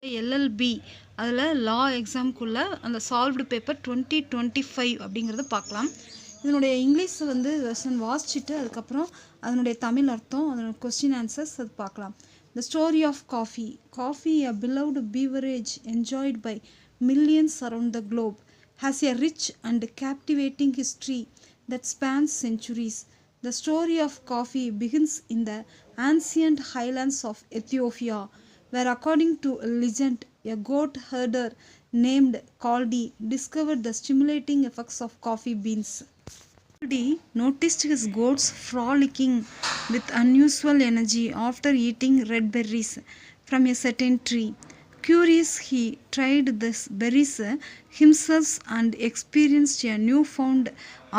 LLB அதில் லா எக்ஸாம்க்குள்ள அந்த solved paper 2025 அப்படிங்கிறத பார்க்கலாம். இதனுடைய இங்கிலீஷ் வந்து வெர்ஷன் வாசிச்சுட்டு அதுக்கப்புறம் அதனுடைய தமிழ் அர்த்தம், அதனுடைய கொஸ்டின் ஆன்சர்ஸ் அது பார்க்கலாம். The story of coffee. Coffee, a beloved beverage enjoyed by millions around the globe, has a rich and captivating history that spans centuries. The story of coffee begins in the ancient highlands of Ethiopia, where according to legend, a goat herder named Kaldi discovered the stimulating effects of coffee beans. Kaldi noticed his goats frolicking with unusual energy after eating red berries from a certain tree. Curious, he tried these berries himself and experienced a newfound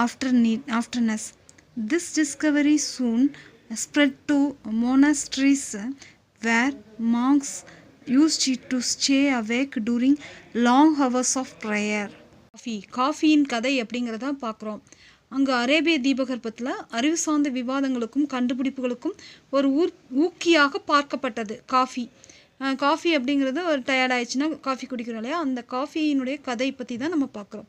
afterness. This discovery soon spread to monasteries where monks used it to stay awake during long hours of prayer. காஃபியின் கதை அப்படிங்கிறத பார்க்குறோம். அங்கே அரேபிய தீபகற்பத்தில் அறிவு சார்ந்த விவாதங்களுக்கும் கண்டுபிடிப்புகளுக்கும் ஒரு ஊக்கியாக பார்க்கப்பட்டது காஃபி. காஃபி அப்படிங்கிறது ஒரு டயர்ட் ஆயிடுச்சுன்னா காஃபி குடிக்கிறோம் இல்லையா, அந்த காஃபியினுடைய கதை பற்றி தான் நம்ம பார்க்குறோம்.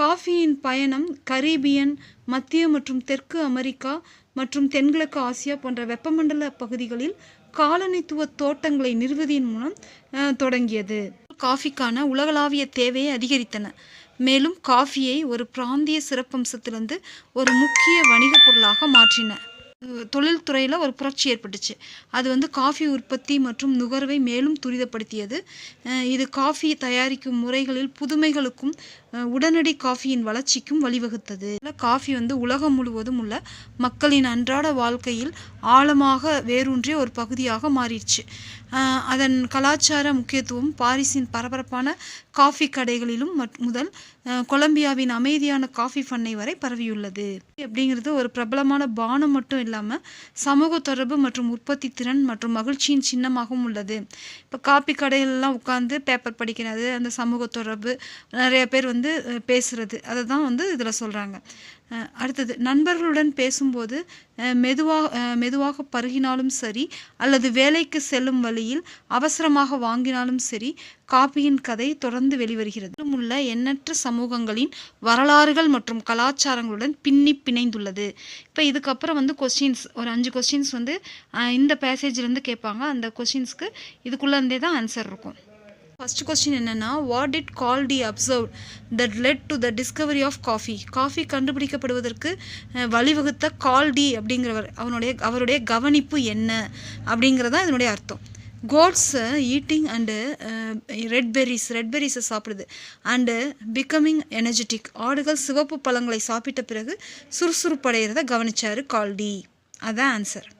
காஃபியின் பயணம் கரீபியன், மத்திய மற்றும் தெற்கு அமெரிக்கா மற்றும் தென்கிழக்கு ஆசியா போன்ற வெப்பமண்டல பகுதிகளில் காலனித்துவ தோட்டங்களை நிறுவுவதன் மூலம் தொடங்கியது. காஃபிக்கான உலகளாவிய தேவையை அதிகரித்தன. மேலும் காஃபியை ஒரு பிராந்திய சிறப்பம்சத்திலிருந்து ஒரு முக்கிய வணிக பொருளாக மாற்றின. தொழில்துறையில் ஒரு புரட்சி ஏற்பட்டுச்சு. அது வந்து காஃபி உற்பத்தி மற்றும் நுகர்வை மேலும் துரிதப்படுத்தியது. இது காஃபி தயாரிக்கும் முறைகளில் புதுமைகளுக்கும் உடனடி காஃபியின் வளர்ச்சிக்கும் வழிவகுத்தது. காஃபி வந்து உலகம் முழுவதும் உள்ள மக்களின் அன்றாட வாழ்க்கையில் ஆழமாக வேரூன்றிய ஒரு பகுதியாக மாறிடுச்சு. அதன் கலாச்சார முக்கியத்துவம் பாரிஸின் பரபரப்பான காஃபி கடைகளிலும் முதல் கொலம்பியாவின் அமைதியான காஃபி பண்ணை வரை பரவியுள்ளது. அப்படிங்கிறது ஒரு பிரபலமான பானம் மட்டும் இல்லாமல் சமூக தொடர்பு மற்றும் உற்பத்தி திறன் மற்றும் மகிழ்ச்சியின் சின்னமாகவும் உள்ளது. இப்போ காஃபி கடைகள்லாம் உட்காந்து பேப்பர் படிக்கிறது, அந்த சமூக தொடர்பு, நிறைய பேர் வந்து பேசுகிறது, அதை தான் வந்து இதில் சொல்கிறாங்க. அடுத்தது, நண்பர்களுடன் பேசும்போது மெதுவாக பருகினாலும் சரி அல்லது வேலைக்கு செல்லும் வழியில் அவசரமாக வாங்கினாலும் சரி, காஃபியின் கதை தொடர்ந்து வெளிவருகிறது. உள்ள எண்ணற்ற சமூகங்களின் வரலாறுகள் மற்றும் கலாச்சாரங்களுடன் பிணைந்துள்ளது. இப்போ இதுக்கப்புறம் வந்து கொஸ்டின்ஸ், ஒரு 5 கொஸ்டின்ஸ் வந்து இந்த பேசேஜ்லேருந்து கேட்பாங்க. அந்த கொஸ்டின்ஸ்க்கு இதுக்குள்ளே தான் ஆன்சர் இருக்கும். ஃபர்ஸ்ட் கொஸ்டின் என்னென்னா, what did Kaldi observe that led to the discovery of coffee? Coffee கண்டுபிடிக்கப்படுவதற்கு வழிவகுத்த கால்டி அப்படிங்கிறவர் அவருடைய கவனிப்பு என்ன அப்படிங்கிறதான் இதனுடைய அர்த்தம். கோட்ஸ் ஈட்டிங் அண்டு ரெட் பெர்ரிஸை சாப்பிடுது அண்டு பிகமிங் எனர்ஜெட்டிக். ஆடுகள் சிவப்பு பழங்களை சாப்பிட்ட பிறகு சுறுசுறுப்படைகிறத கவனிச்சாரு கால்டி. அதான் ஆன்சர்.